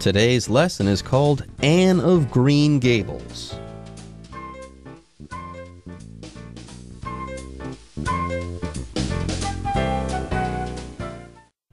Today's lesson is called Anne of Green Gables.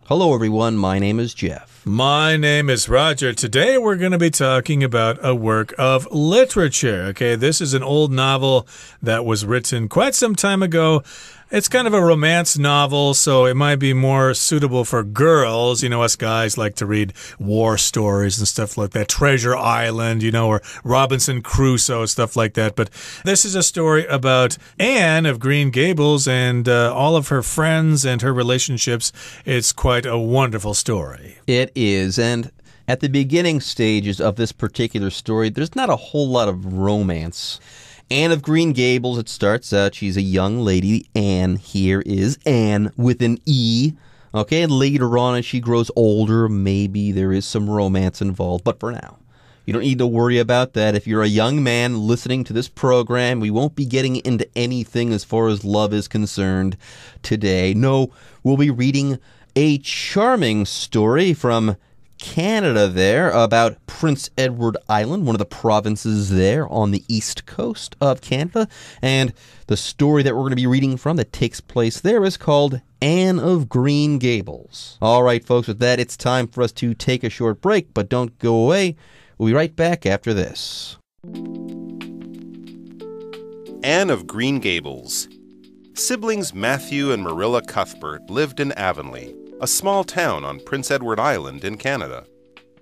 Hello everyone, my name is Jeff. My name is Roger. Today we're going to be talking about a work of literature. Okay, this is an old novel that was written quite some time ago. It's kind of a romance novel, so it might be more suitable for girls. You know, us guys like to read war stories and stuff like that. Treasure Island, or Robinson Crusoe, stuff like that. But this is a story about Anne of Green Gables and all of her friends and her relationships. It's quite a wonderful story. It is, and at the beginning stages of this particular story, there's not a whole lot of romance. Anne of Green Gables, it starts out, she's a young lady. Anne here is Anne with an E. Okay, and later on as she grows older, maybe there is some romance involved. But for now, you don't need to worry about that. If you're a young man listening to this program, we won't be getting into anything as far as love is concerned today. No, we'll be reading a charming story from Canada there about Prince Edward Island, one of the provinces there on the east coast of Canada. And the story that we're going to be reading from that takes place there is called Anne of Green Gables. All right, folks, with that, it's time for us to take a short break, but don't go away. We'll be right back after this. Anne of Green Gables. Siblings Matthew and Marilla Cuthbert lived in Avonlea, a small town on Prince Edward Island in Canada.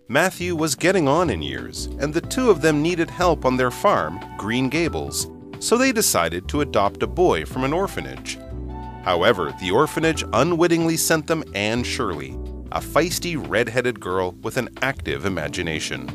Matthew was getting on in years, and the two of them needed help on their farm, Green Gables, so they decided to adopt a boy from an orphanage. However, the orphanage unwittingly sent them Anne Shirley, a feisty red-headed girl with an active imagination.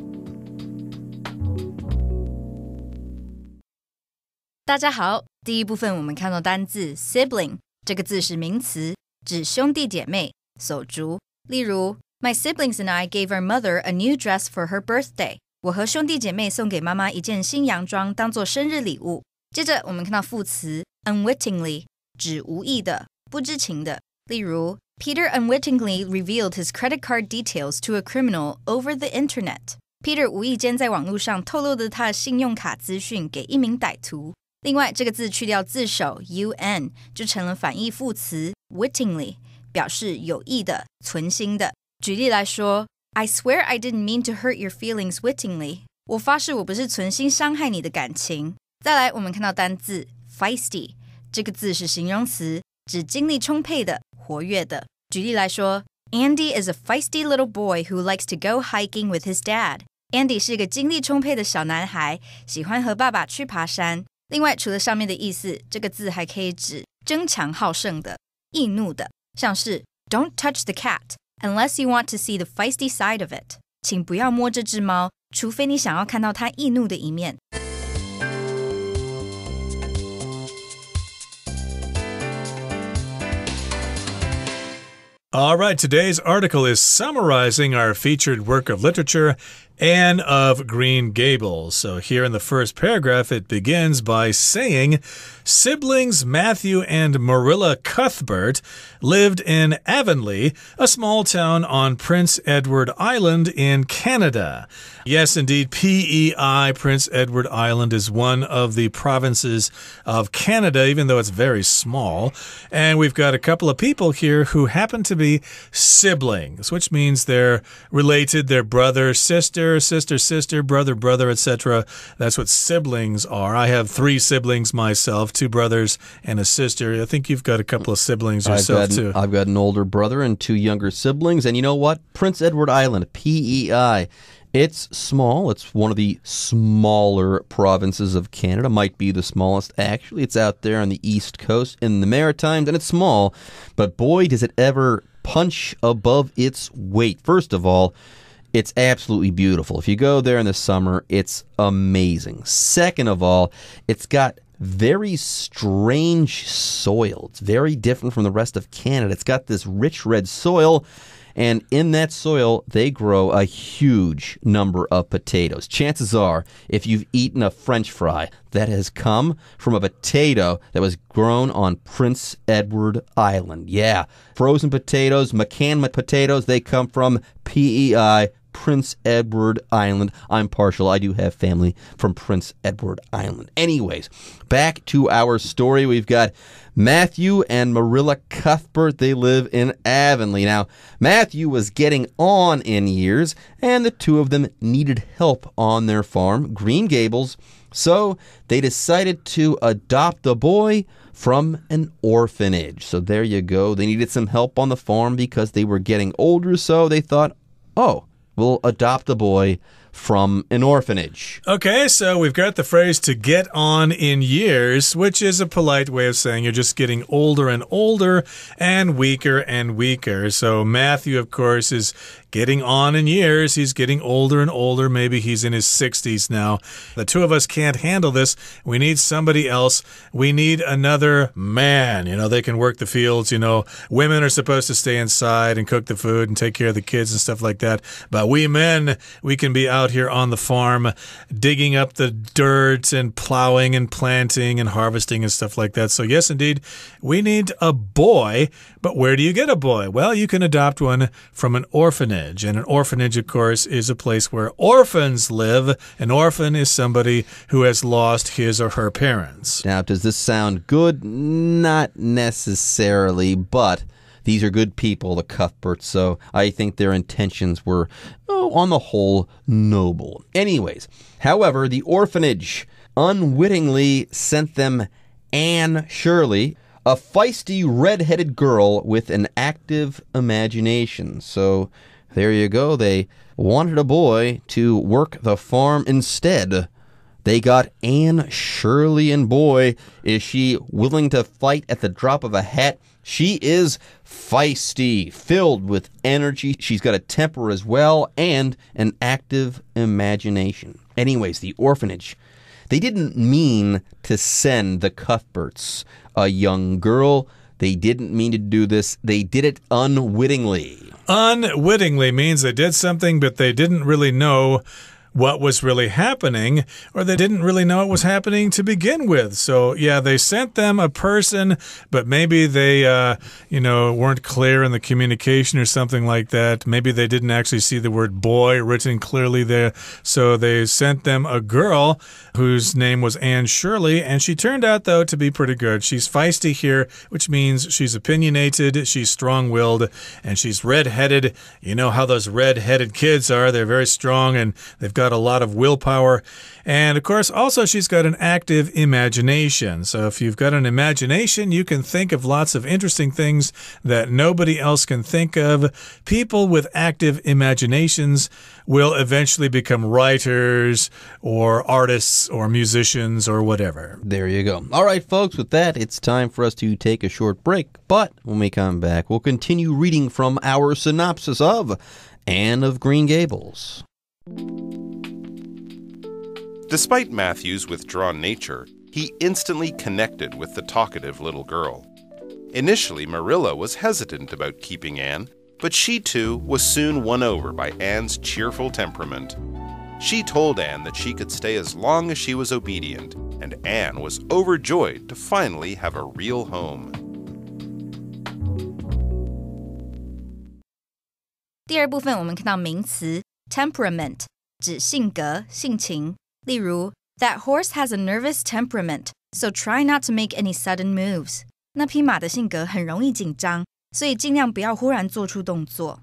大家好，第一部分我们看到单字 sibling， 这个字是名词，指兄弟姐妹。手足，例如 My siblings and I gave our mother a new dress for her birthday. 我和兄弟姐妹送给妈妈一件新洋装当做生日礼物。接着我们看到副词 unwittingly， 指无意的、不知情的。例如 Peter unwittingly revealed his credit card details to a criminal over the internet. Peter 无意间在网络上透露了他的信用卡资讯给一名歹徒。另外这个字去掉字首 un 就成了反义副词 wittingly，表示有意的、存心的。举例来说 I swear I didn't mean to hurt your feelings wittingly. 我发誓我不是存心伤害你的感情。再来我们看到单字 feisty， 这个字是形容词，指精力充沛的、活跃的。举例来说 Andy is a feisty little boy who likes to go hiking with his dad. Andy 是个精力充沛的小男孩，喜欢和爸爸去爬山。另外除了上面的意思，这个字还可以指争强好胜的、易怒的。像是 Don't touch the cat unless you want to see the feisty side of it. 请不要摸这只猫，除非你想要看到它易怒的一面。All right, today's article is summarizing our featured work of literature, Anne of Green Gables. So here in the first paragraph, it begins by saying, siblings Matthew and Marilla Cuthbert lived in Avonlea, a small town on Prince Edward Island in Canada. Yes, indeed, PEI, Prince Edward Island, is one of the provinces of Canada, even though it's very small. And we've got a couple of people here who happen to be siblings, which means they're related, they're brother, sister, sister, brother, brother, etc. That's what siblings are. I have 3 siblings myself, 2 brothers and a sister. I think you've got a couple of siblings yourself, too. I've got an older brother and 2 younger siblings. And you know what? Prince Edward Island, PEI. It's small. It's one of the smaller provinces of Canada. Might be the smallest, actually. It's out there on the east coast in the Maritimes, and it's small. But boy, does it ever punch above its weight. First of all, it's absolutely beautiful. If you go there in the summer, it's amazing. Second of all, it's got very strange soil. It's very different from the rest of Canada. It's got this rich red soil, and in that soil, they grow a huge number of potatoes. Chances are, if you've eaten a French fry, that has come from a potato that was grown on Prince Edward Island. Yeah, frozen potatoes, McCann potatoes, they come from PEI, Prince Edward Island. I'm partial. I do have family from Prince Edward Island. Anyways, back to our story. We've got Matthew and Marilla Cuthbert. They live in Avonlea. Now, Matthew was getting on in years, and the two of them needed help on their farm, Green Gables. So they decided to adopt the boy from an orphanage. So there you go. They needed some help on the farm because they were getting older. So they thought, oh, we'll adopt the boy from an orphanage. Okay, so we've got the phrase to get on in years, which is a polite way of saying you're just getting older and older and weaker. So Matthew, of course, is getting on in years. He's getting older and older. Maybe he's in his 60s now. The two of us can't handle this. We need somebody else. We need another man. You know, they can work the fields. You know, women are supposed to stay inside and cook the food and take care of the kids and stuff like that. But we men, we can be out here on the farm digging up the dirt and plowing and planting and harvesting and stuff like that. So yes, indeed, we need a boy. But where do you get a boy? Well, you can adopt one from an orphanage. And an orphanage, of course, is a place where orphans live. An orphan is somebody who has lost his or her parents. Now, does this sound good? Not necessarily, but these are good people, the Cuthberts, so I think their intentions were, on the whole, noble. Anyways, however, the orphanage unwittingly sent them Anne Shirley, a feisty, red-headed girl with an active imagination. So there you go. They wanted a boy to work the farm instead. They got Anne Shirley, and boy, is she willing to fight at the drop of a hat. She is feisty, filled with energy. She's got a temper as well, and an active imagination. Anyways, the orphanage, they didn't mean to send the Cuthberts a young girl. They didn't mean to do this. They did it unwittingly. Unwittingly means they did something, but they didn't really know what was really happening, or they didn't really know it was happening to begin with. So, yeah, they sent them a person, but maybe they, weren't clear in the communication or something like that. Maybe they didn't actually see the word boy written clearly there. So they sent them a girl whose name was Anne Shirley, and she turned out, though, to be pretty good. She's feisty here, which means she's opinionated, she's strong-willed, and she's red-headed. You know how those red-headed kids are. They're very strong, and they've got a lot of willpower. And of course, also she's got an active imagination. So if you've got an imagination, you can think of lots of interesting things that nobody else can think of. People with active imaginations will eventually become writers or artists or musicians or whatever. There you go. All right, folks, with that, it's time for us to take a short break. But when we come back, we'll continue reading from our synopsis of Anne of Green Gables. Despite Matthew's withdrawn nature, he instantly connected with the talkative little girl. Initially, Marilla was hesitant about keeping Anne, but she too was soon won over by Anne's cheerful temperament. She told Anne that she could stay as long as she was obedient, and Anne was overjoyed to finally have a real home. 第二部分我们看到名词 temperament 指性格、性情。例如 That horse has a nervous temperament, so try not to make any sudden moves. 那匹马的性格很容易紧张，所以尽量不要忽然做出动作。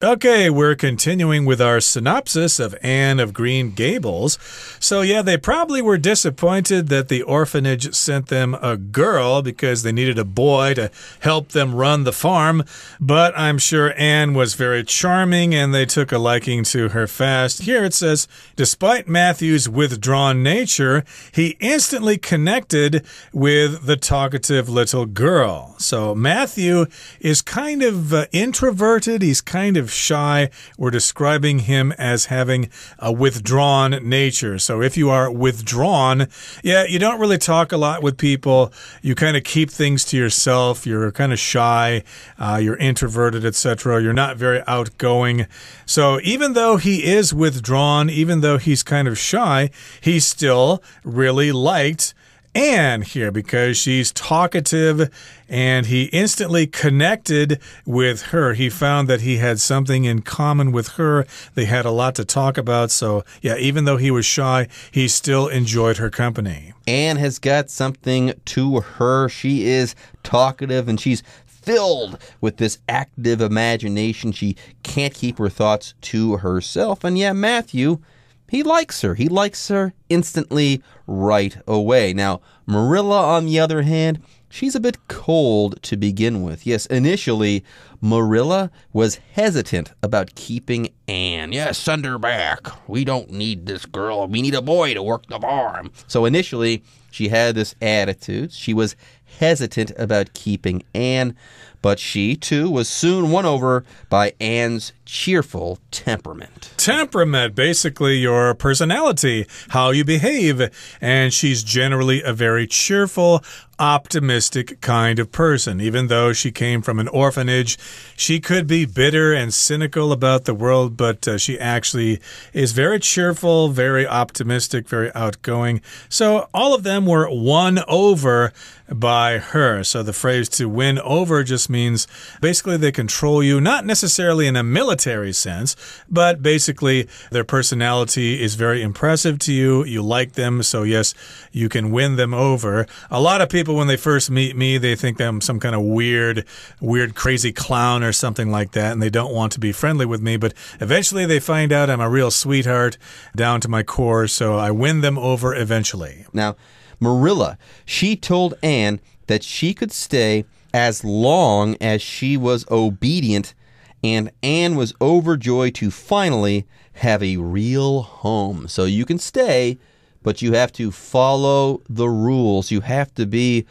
Okay, we're continuing with our synopsis of Anne of Green Gables. So, yeah, they probably were disappointed that the orphanage sent them a girl because they needed a boy to help them run the farm. But I'm sure Anne was very charming and they took a liking to her fast. Here it says, despite Matthew's withdrawn nature, he instantly connected with the talkative little girl. So, Matthew is kind of introverted. He's kind of shy. We're describing him as having a withdrawn nature. So if you are withdrawn, yeah, you don't really talk a lot with people. You kind of keep things to yourself. You're kind of shy. You're introverted, etc. You're not very outgoing. So even though he is withdrawn, even though he's kind of shy, he still really liked Anne here because she's talkative and he instantly connected with her. He found that he had something in common with her. They had a lot to talk about. So, yeah, even though he was shy, he still enjoyed her company. Anne has got something to her. She is talkative and she's filled with this active imagination. She can't keep her thoughts to herself. And yeah, Matthew, he likes her. He likes her instantly right away. Now, Marilla, on the other hand, she's a bit cold to begin with. Yes, initially, Marilla was hesitant about keeping Anne. Yes, send her back. We don't need this girl. We need a boy to work the farm. So initially, she had this attitude. She was hesitant about keeping Anne, but she, too, was soon won over by Anne's cheerful temperament. Temperament, basically your personality, how you behave. And she's generally a very cheerful, optimistic kind of person. Even though she came from an orphanage, she could be bitter and cynical about the world, but she actually is very cheerful, very optimistic, very outgoing. So all of them were won over by her. So the phrase to win over just means basically they control you, not necessarily in a military sense, but basically their personality is very impressive to you. You like them, so yes, you can win them over. A lot of people, when they first meet me, they think I'm some kind of weird, crazy clown or something like that, and they don't want to be friendly with me, but eventually they find out I'm a real sweetheart down to my core, so I win them over eventually. Now, Marilla, she told Anne that she could stay as long as she was obedient, and Anne was overjoyed to finally have a real home. So you can stay, but you have to follow the rules. You have to be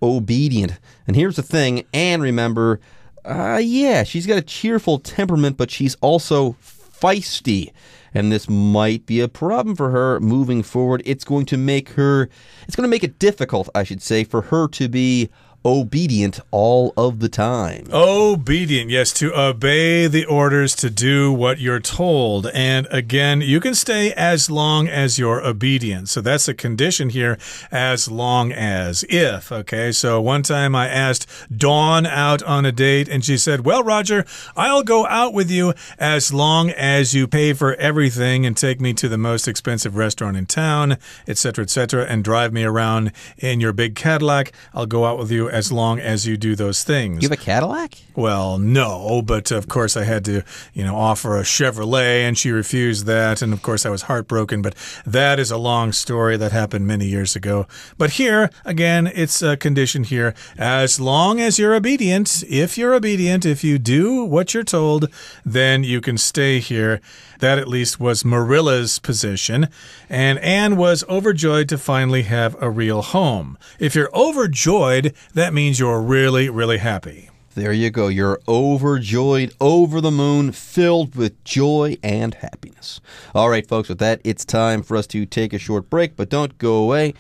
obedient. And here's the thing, Anne, remember, she's got a cheerful temperament, but she's also feisty. And this might be a problem for her moving forward. It's going to make it difficult, I should say, for her to be obedient all of the time. Obedient, yes, to obey the orders, to do what you're told. And again, you can stay as long as you're obedient. So that's a condition here, as long as, if, okay? So one time I asked Dawn out on a date and she said, well, Roger, I'll go out with you as long as you pay for everything and take me to the most expensive restaurant in town, etc., and drive me around in your big Cadillac. I'll go out with you as long as you do those things. You have a Cadillac? Well, no, but of course I had to, offer a Chevrolet and she refused that. And of course I was heartbroken, but that is a long story that happened many years ago. But here, again, it's a condition here. As long as you're obedient, if you do what you're told, then you can stay here. That at least was Marilla's position. And Anne was overjoyed to finally have a real home. If you're overjoyed, that means you're really, really happy. There you go. You're overjoyed, over the moon, filled with joy and happiness. All right, folks, with that, it's time for us to take a short break, but don't go away.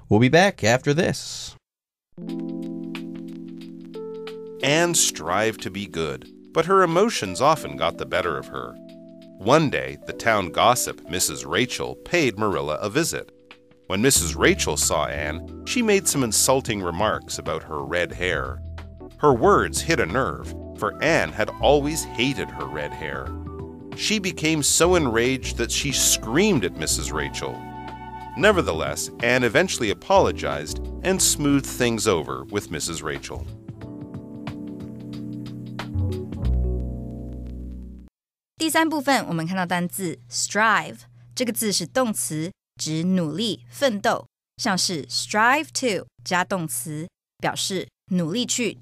We'll be back after this. Anne strived to be good, but her emotions often got the better of her. One day, the town gossip, Mrs. Rachel, paid Marilla a visit. When Mrs. Rachel saw Anne, she made some insulting remarks about her red hair. Her words hit a nerve, for Anne had always hated her red hair. She became so enraged that she screamed at Mrs. Rachel. Nevertheless, Anne eventually apologized and smoothed things over with Mrs. Rachel.第三部分我们看到单字 strive， 这个字是动词，指努力、奋斗，像是 strive to 加动词，表示努力去……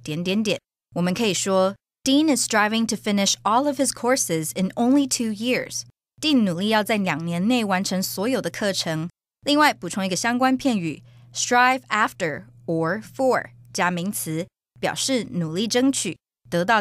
我们可以说 Dean is striving to finish all of his courses in only 2 years. Dean 努力要在2年内完成所有的课程。另外补充一个相关片语 strive after or for 加名词，表示努力争取，得到……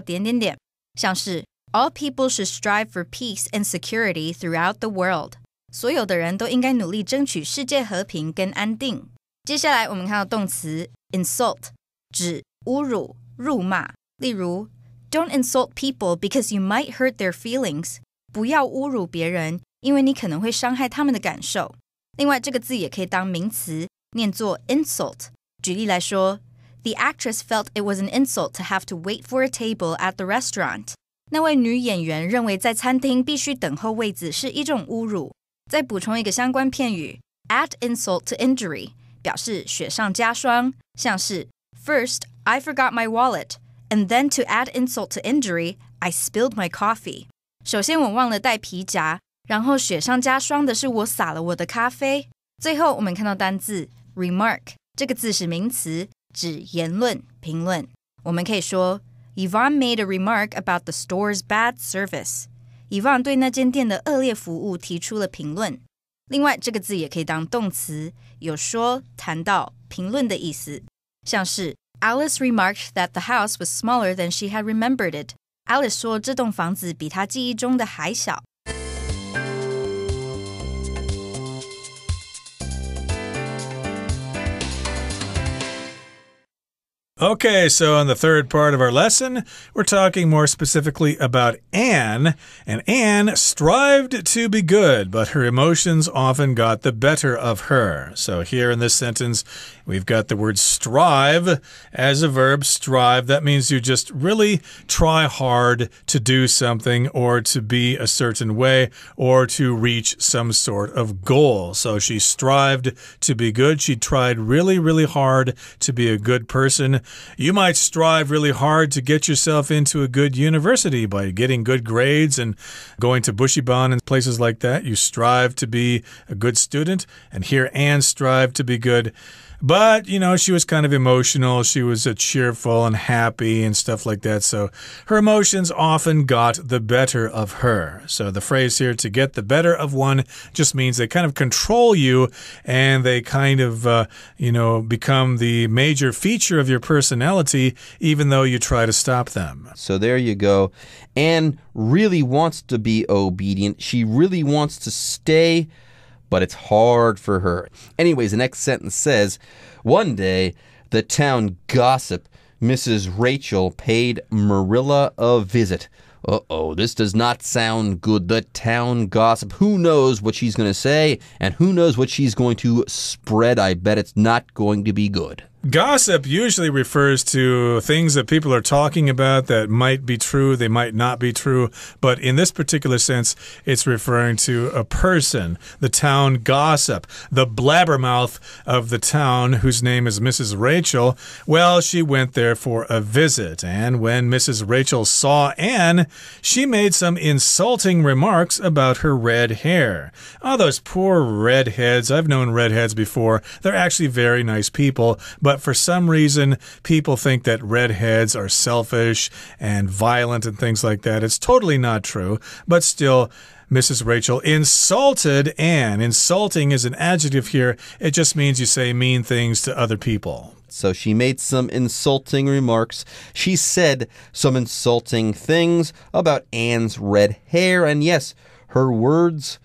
像是All people should strive for peace and security throughout the world. 所有的人都应该努力争取世界和平跟安定。接下来我们看到动词 insult， 指侮辱、辱骂。例如 Don't insult people because you might hurt their feelings. 不要侮辱别人，因为你可能会伤害他们的感受。另外这个字也可以当名词，念作 insult。举例来说 The actress felt it was an insult to have to wait for a table at the restaurant. 那位女演员认为在餐厅必须等候位子是一种侮辱。再补充一个相关片语 add insult to injury 表示雪上加霜，像是 First, I forgot my wallet, and then to add insult to injury, I spilled my coffee. 首先我忘了带皮夹，然后雪上加霜的是我洒了我的咖啡。最后我们看到单字 remark 这个字是名词，指言论、评论。我们可以说 Yvonne made a remark about the store's bad service. Yvonne 对那间店的恶劣服务提出了评论。另外这个字也可以当动词，有说、谈到、评论的意思。像是 Alice remarked that the house was smaller than she had remembered it. Alice 说这栋房子比她记忆中的还小。Okay, so in the third part of our lesson, we're talking more specifically about Anne. And Anne strived to be good, but her emotions often got the better of her. So here in this sentence, we've got the word strive as a verb, strive. That means you just really try hard to do something or to be a certain way or to reach some sort of goal. So she strived to be good. She tried really, really hard to be a good person. You might strive really hard to get yourself into a good university by getting good grades and going to Bushibon and places like that. You strive to be a good student. And here Anne strived to be good. But, you know, she was kind of emotional. She was cheerful and happy and stuff like that. So her emotions often got the better of her. So the phrase here, to get the better of one, just means they kind of control you and they kind of, become the major feature of your personality, even though you try to stop them. So there you go. Anne really wants to be obedient. She really wants to stay, but it's hard for her. Anyways, the next sentence says, one day, the town gossip, Mrs. Rachel, paid Marilla a visit. Uh-oh, this does not sound good. The town gossip. Who knows what she's going to say, and who knows what she's going to spread. I bet it's not going to be good. Gossip usually refers to things that people are talking about that might be true, they might not be true, but in this particular sense, it's referring to a person, the town gossip, the blabbermouth of the town, whose name is Mrs. Rachel. Well, she went there for a visit, and when Mrs. Rachel saw Anne, she made some insulting remarks about her red hair. Oh, those poor redheads. I've known redheads before. They're actually very nice people, but for some reason, people think that redheads are selfish and violent and things like that. It's totally not true, but still, Mrs. Rachel insulted Anne. Insulting is an adjective here. It just means you say mean things to other people. So she made some insulting remarks. She said some insulting things about Anne's red hair. And yes, her words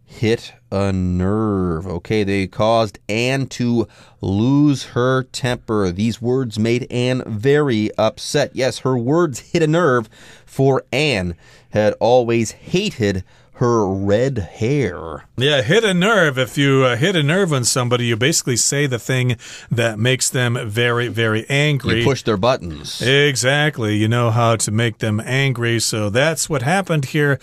hit a nerve. Okay, they caused Anne to lose her temper. These words made Anne very upset. Yes, her words hit a nerve, for Anne had always hated her red hair. Yeah, hit a nerve. If you hit a nerve on somebody, you basically say the thing that makes them very, very angry. You push their buttons. Exactly. You know how to make them angry. So that's what happened here.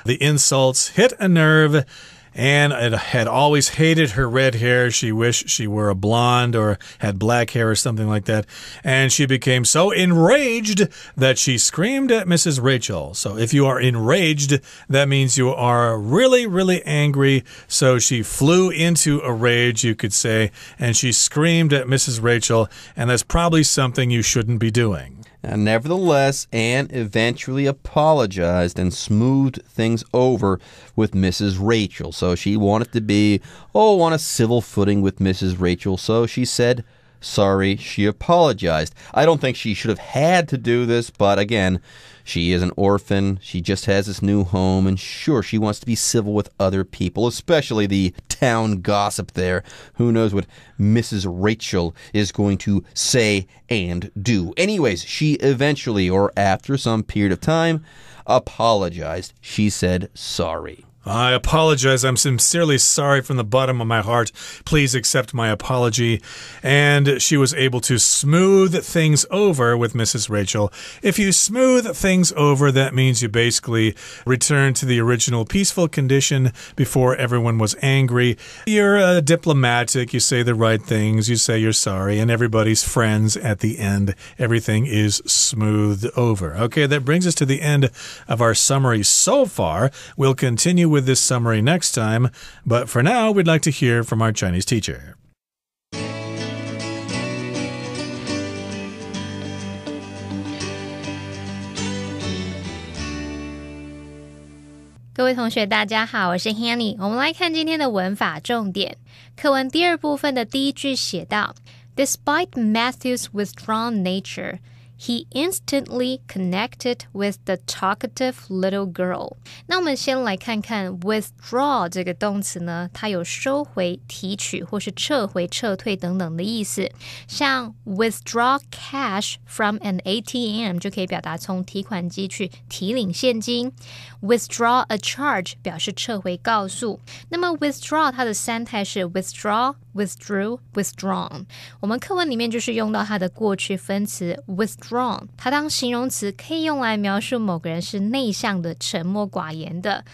The insults hit a nerve. Anne had always hated her red hair. She wished she were a blonde or had black hair or something like that. And she became so enraged that she screamed at Mrs. Rachel. So if you are enraged, that means you are really, really angry. So she flew into a rage, you could say, and she screamed at Mrs. Rachel. And that's probably something you shouldn't be doing. And nevertheless, Anne eventually apologized and smoothed things over with Mrs. Rachel. So she wanted to be, on a civil footing with Mrs. Rachel. So she said sorry. She apologized. I don't think she should have had to do this, but again, she is an orphan. She just has this new home, and sure, she wants to be civil with other people, especially the town gossip there. Who knows what Mrs. Rachel is going to say and do. Anyways, she eventually, or after some period of time, apologized. She said sorry. I apologize. I'm sincerely sorry from the bottom of my heart. Please accept my apology. And she was able to smooth things over with Mrs. Rachel. If you smooth things over, that means you basically return to the original peaceful condition before everyone was angry. You're diplomatic. You say the right things. You say you're sorry. And everybody's friends at the end. Everything is smoothed over. Okay, that brings us to the end of our summary so far. We'll continue with this summary next time, but for now, we'd like to hear from our Chinese teacher. 各位同学大家好，我是 Hanny。 我们来看今天的文法重点。课文第二部分的第一句写道 Despite Matthew's withdrawn nature, he instantly connected with the talkative little girl. 那我们先来看看 withdraw 这个动词呢，它有收回、提取或是撤回、撤退等等的意思。像 withdraw cash from an ATM 就可以表达从提款机去提领现金。Withdraw a charge 表示撤回告诉。那么 withdraw 它的三态是 withdraw, withdrew, withdrawn。 我们课文里面就是用到它的过去分词 withdrawn， 它当形容词可以用来描述某个人是内向的、沉默寡言的。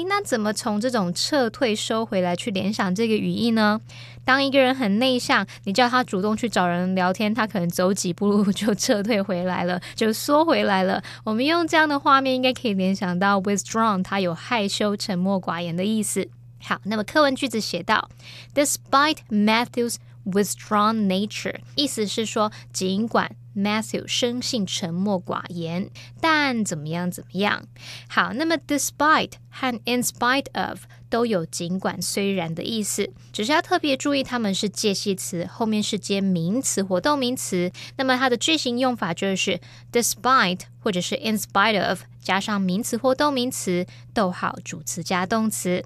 那怎么从这种撤退收回来去联想这个语义呢？当一个人很内向，你叫他主动去找人聊天，他可能走几步路就撤退回来了，就缩回来了。我们用这样的画面应该可以联想到 withdrawn 它有害羞、沉默寡言的意思。好，那么课文句子写到 Despite Matthew's withdrawn nature， 意思是说尽管Matthew 生性沉默寡言，但怎么样怎么样。好，那么 despite 和 in spite of 都有尽管虽然的意思，只是要特别注意它们是介系词，后面是接名词或动名词。那么它的句型用法就是 despite 或者是 in spite of 加上名词或动名词，逗号主词加动词。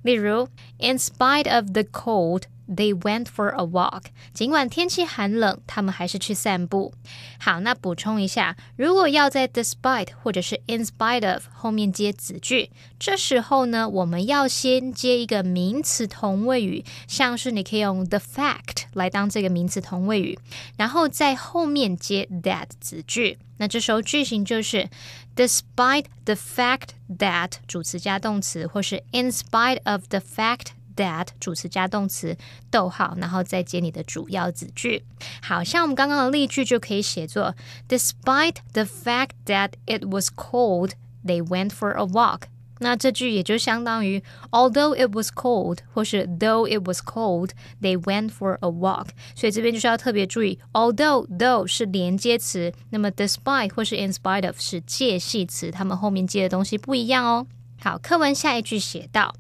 例如 in spite of the cold，They went for a walk. 尽管天气寒冷，他们还是去散步。好，那补充一下，如果要在 despite 或者是 in spite of 后面接子句，这时候呢，我们要先接一个名词同位语，像是你可以用 the fact 来当这个名词同位语，然后在后面接 that 子句。那这时候句型就是 despite the fact that 主词加动词，或是 in spite of the fact that 主词加动词，逗号，然后再接你的主要子句。好，像我们刚刚的例句就可以写作 Despite the fact that it was cold, they went for a walk. 那这句也就相当于 Although it was cold 或是 Though it was cold, they went for a walk. 所以这边就是要特别注意 Though 是连接词，那么 despite 或是 in spite of 是介系词，它们后面接的东西不一样哦。好，课文下一句写到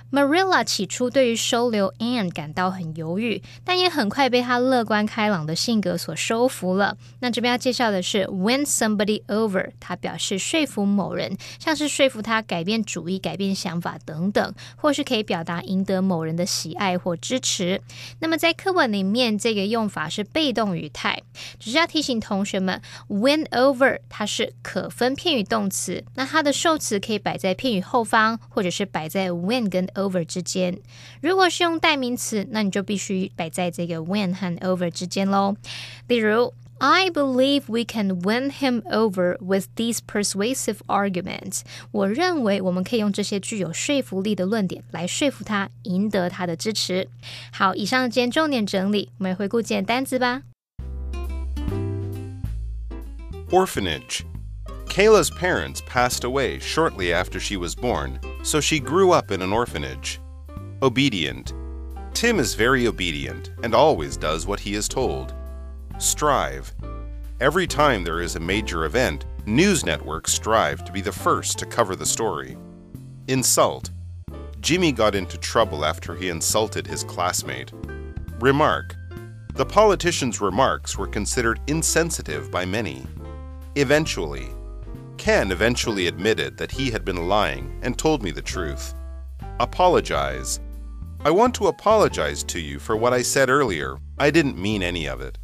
Marilla 起初对于收留 Anne 感到很犹豫，但也很快被她乐观开朗的性格所收服了。那这边要介绍的是 win somebody over， 它表示说服某人，像是说服他改变主意、改变想法等等，或是可以表达赢得某人的喜爱或支持。那么在课文里面，这个用法是被动语态，只是要提醒同学们 win over 它是可分片语动词，那它的受词可以摆在片语后方，或者是摆在 win 跟over 之间。如果是用代名词，那你就必须摆在这个 win 和 over 之间咯。例如 I believe we can win him over with these persuasive arguments. 我认为我们可以用这些具有说服力的论点来说服他，赢得他的支持。好，以上今天重点整理，我们回顾今天单词吧。Orphanage.Kayla's parents passed away shortly after she was born, so she grew up in an orphanage. Obedient. Tim is very obedient and always does what he is told. Strive. Every time there is a major event, news networks strive to be the first to cover the story. Insult. Jimmy got into trouble after he insulted his classmate. Remark. The politician's remarks were considered insensitive by many. Eventually.Ken eventually admitted that he had been lying and told me the truth. Apologize. I want to apologize to you for what I said earlier. I didn't mean any of it.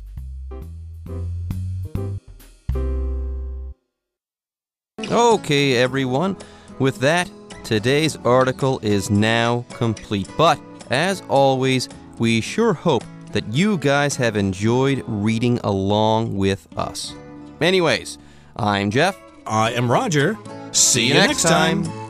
Okay, everyone. With that, today's article is now complete. But, as always, we sure hope that you guys have enjoyed reading along with us. Anyways, I'm Jeff. I am Roger. See you next time.